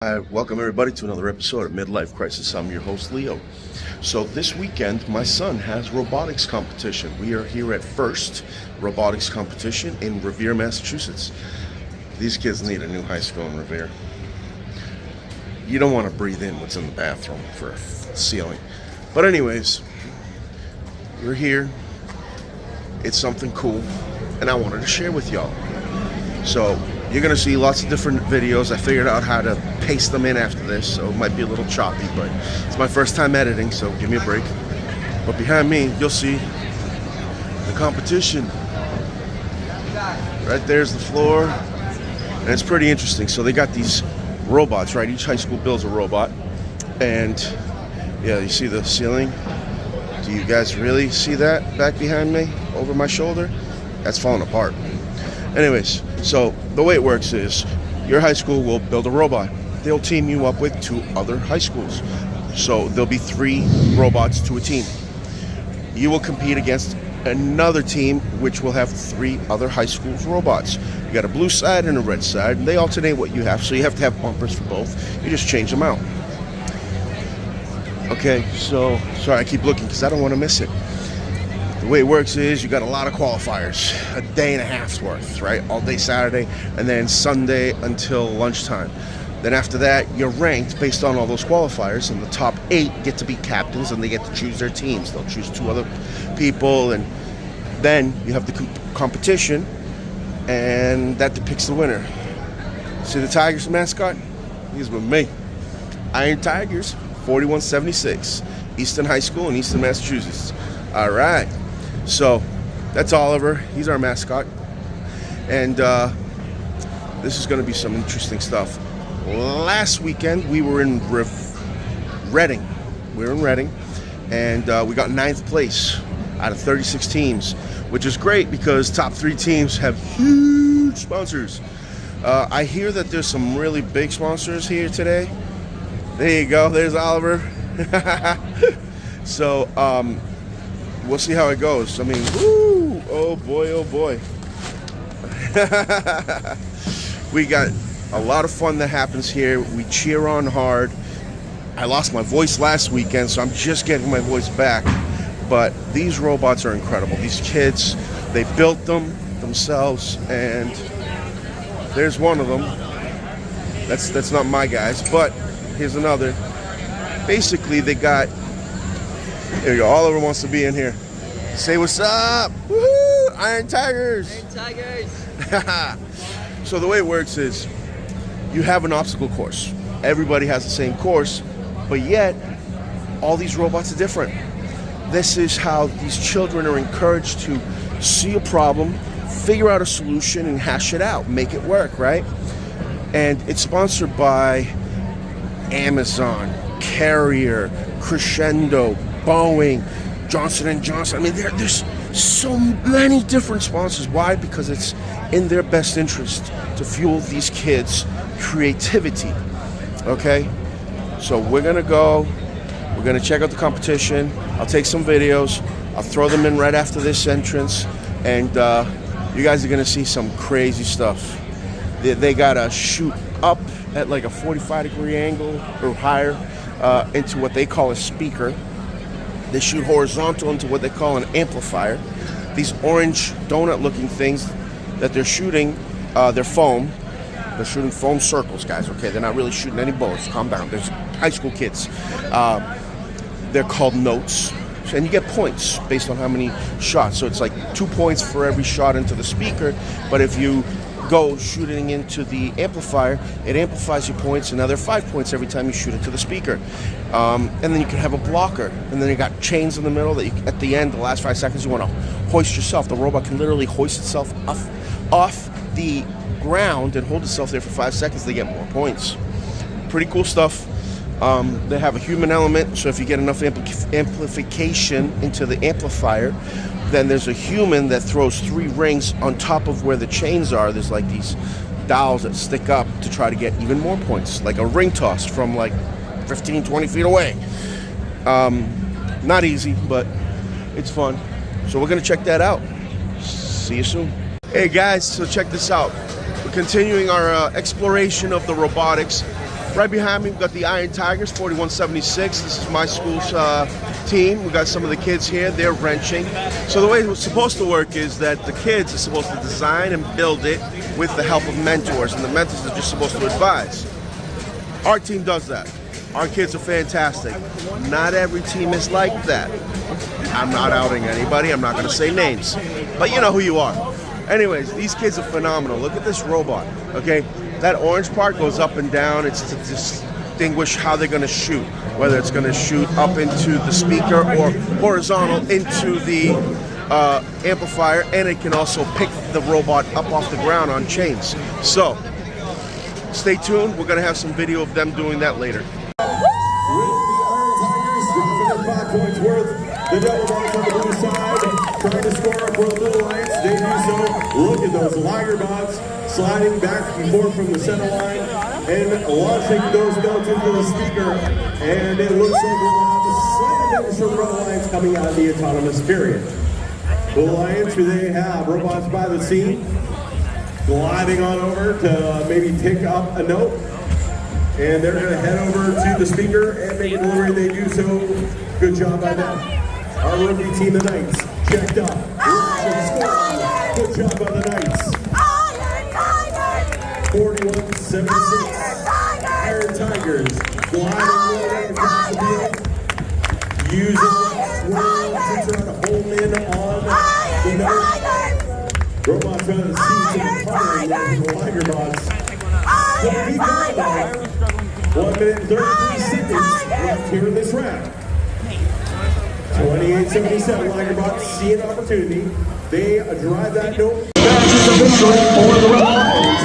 Welcome everybody to another episode of Midlife Crisis. I'm your host Leo. So this weekend my son has robotics competition. We are here at First Robotics Competition in Revere, Massachusetts. These kids need a new high school in Revere. You don't want to breathe in what's in the bathroom for a ceiling. But anyways, we're here. It's something cool and I wanted to share with y'all. So you're going to see lots of different videos. I figured out how to paste them in after this, so it might be a little choppy, but it's my first time editing, so give me a break. But behind me, you'll see the competition. Right there's the floor, and it's pretty interesting. So they got these robots, right? Each high school builds a robot, and yeah, you see the ceiling? Do you guys really see that back behind me, over my shoulder? That's falling apart. Anyways, so the way it works is your high school will build a robot. They'll team you up with 2 other high schools. So there'll be 3 robots to a team. You will compete against another team which will have 3 other high schools' robots. You got a blue side and a red side, and they alternate what you have, so you have to have bumpers for both. You just change them out. Okay, so sorry I keep looking because I don't want to miss it. The way it works is you got a lot of qualifiers, a day and a half's worth, right? All day Saturday and then Sunday until lunchtime. Then after that, you're ranked based on all those qualifiers, and the top 8 get to be captains and they get to choose their teams. They'll choose 2 other people, and then you have the competition, and that depicts the winner. See the Tigers mascot? He's with me. Iron Tigers, 4176, Easton High School in Easton, Massachusetts. All right. So that's Oliver. He's our mascot, and this is going to be some interesting stuff. Last weekend we were in Reading. We were in Reading, and we got 9th place out of 36 teams, which is great because top 3 teams have huge sponsors. I hear that there's some really big sponsors here today. There you go. There's Oliver. So we'll see how it goes. I mean, woo, oh boy. We got a lot of fun that happens here. We cheer on hard. I lost my voice last weekend, so I'm just getting my voice back. But these robots are incredible. These kids, they built them themselves, and there's one of them. That's not my guys, but here's another. Basically, they got... There you go. Oliver wants to be in here. Say what's up. Woohoo! Iron Tigers. Iron Tigers. So the way it works is you have an obstacle course. Everybody has the same course, but yet all these robots are different. This is how these children are encouraged to see a problem, figure out a solution, and hash it out, make it work, right? And it's sponsored by Amazon, Carrier, Crescendo, Boeing, Johnson & Johnson. I mean, there's so many different sponsors. Why? Because it's in their best interest to fuel these kids' creativity. Okay? So we're going to go. We're going to check out the competition. I'll take some videos. I'll throw them in right after this entrance. And you guys are going to see some crazy stuff. They got to shoot up at like a 45-degree angle or higher into what they call a speaker. They shoot horizontal into what they call an amplifier. These orange donut-looking things that they're shooting, they're foam. They're shooting foam circles, guys, okay? They're not really shooting any bullets. Calm down. There's high school kids. They're called notes. And you get points based on how many shots. So it's like 2 points for every shot into the speaker. But if you go shooting into the amplifier, it amplifies your points, and now there are 5 points every time you shoot into the speaker. And then you can have a blocker, and then you got chains in the middle that you, at the end, the last 5 seconds, you want to hoist yourself. The robot can literally hoist itself off the ground and hold itself there for 5 seconds. They get more points. Pretty cool stuff. They have a human element, so if you get enough amplification into the amplifier, then there's a human that throws 3 rings on top of where the chains are. There's like these dowels that stick up to try to get even more points, like a ring toss from like 15, 20 feet away. Not easy, but it's fun. So we're going to check that out. See you soon. Hey guys, so check this out. We're continuing our exploration of the robotics. Right behind me, we've got the Iron Tigers, 4176. This is my school's team. We've got some of the kids here. They're wrenching. So the way it's supposed to work is that the kids are supposed to design and build it with the help of mentors, and the mentors are just supposed to advise. Our team does that. Our kids are fantastic. Not every team is like that. I'm not outing anybody. I'm not going to say names. But you know who you are. Anyways, these kids are phenomenal. Look at this robot, okay? That orange part goes up and down. It's to distinguish how they're going to shoot, whether it's going to shoot up into the speaker or horizontal into the amplifier, and it can also pick the robot up off the ground on chains. So, stay tuned. We're going to have some video of them doing that later. Points worth. The Devil Dogs on the blue side, trying to score for the Little Lions. They do so. Look at those Liger bots sliding back and forth from the center line and launching those belts into the speaker. And it looks like we'll have a slight advantage for the Rebel Lions coming out of the autonomous period. The Lions, who they have robots by the scene, gliding on over to maybe pick up a note. And they're going to head over to the speaker and make a delivery. They do so. Good job by them. Our rookie team, the Knights, checked up. Good job by the Knights. 41-76. Iron Tigers gliding across the field. Using swirls to try to home in on the Knights. Robots trying to see some fire in the Liger bots. 1 minute and 33 seconds left here in this round. 28-77, Ligerbots see an opportunity. They drive that note. Matches a victory for the Red Lions.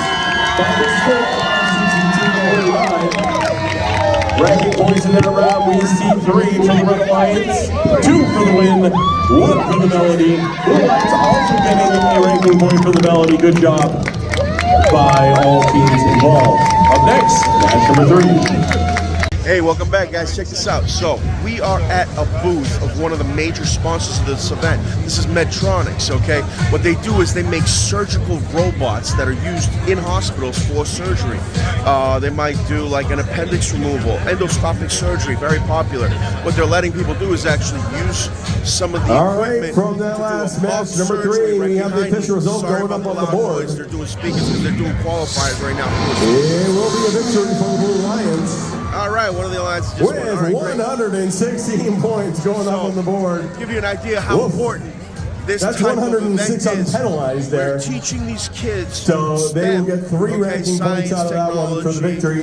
By the score of CCT 45. Ranking points in that round, we see 3 for the Red Lions, 2 for the win, 1 for the Melody. The Lions also getting a ranking point for the Melody. Good job by all teams involved. Up next, match number 3. Hey, welcome back, guys. Check this out. So, we are at a booth of one of the major sponsors of this event. This is Medtronics, okay? What they do is they make surgical robots that are used in hospitals for surgery. They might do like an appendix removal, endoscopic surgery, very popular. What they're letting people do is actually use some of the equipment. From that last match, number 3, we have the official results going up on the board. They're doing speakers because they're doing qualifiers right now. It will be a victory for the Blue Lions. All right, one of the Alliances just with won. 116 points going up on the board. To give you an idea how important this That's type 106 of event is. unpenalized there. We're teaching these kids so they will get 3 ranking points out of that one for the victory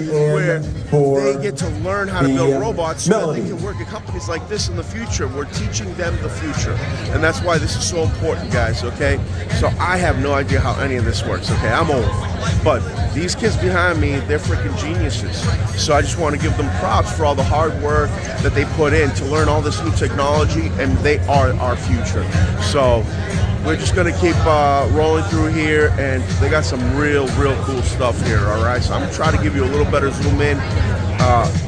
and for they get to learn how to build robots so Melody. that they can work at companies like this in the future. We're teaching them the future, and that's why this is so important, guys, okay? So I have no idea how any of this works, okay? I'm old, but these kids behind me, they're freaking geniuses. So I just want to give them props for all the hard work that they put in to learn all this new technology, and they are our future. So we're just going to keep rolling through here, and they got some real cool stuff here, all right? So I'm going to try to give you a little better zoom in.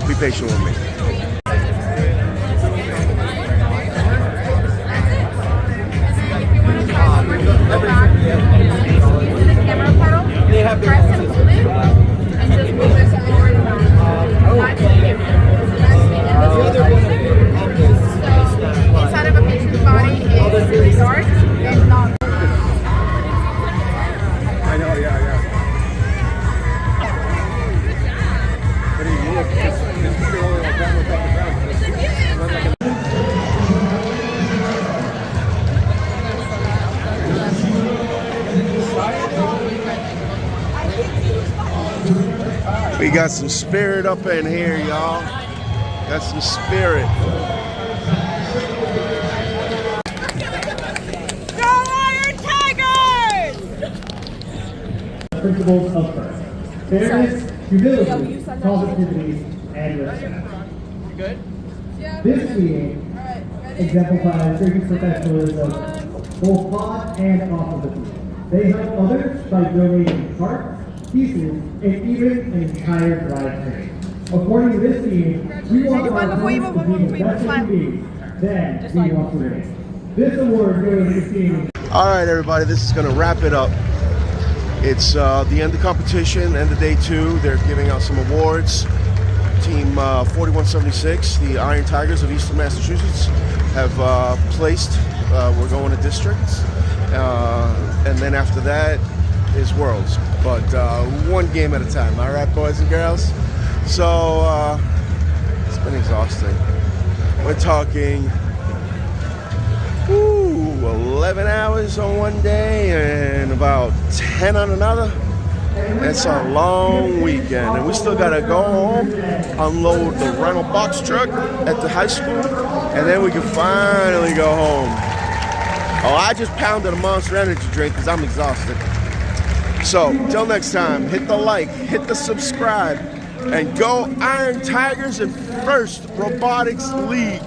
Be patient with me. They have press and hold it, and just move it forward around. So inside of a patient's body is really dark and not. I know, yeah. But you look, it's only like that without the ground. We got some spirit up in here, y'all. Got some spirit. Go Iron Tigers! Principles of FRC. Fairness, humility, positivity, and respect. You good? This meeting exemplifies Turkish professionalism both on and off of the field. They help others by donating parts, pieces, and even an entire drivetrain. According to this team, we want our opponents to be the best they can be. Then we want to win. This award goes to the team. All right, everybody, this is going to wrap it up. It's the end of competition, end of day 2. They're giving out some awards. Team 4176, the Iron Tigers of Easton, Massachusetts, have placed. We're going to districts. And then after that is Worlds. But one game at a time. All right, boys and girls? So it's been exhausting. We're talking 11 hours on one day and about 10 on another. It's a long weekend, and we still gotta go home, unload the rental box truck at the high school, and then we can finally go home. Oh, I just pounded a Monster Energy drink because I'm exhausted. So, till next time, hit the like, hit the subscribe, and go Iron Tigers and First Robotics League.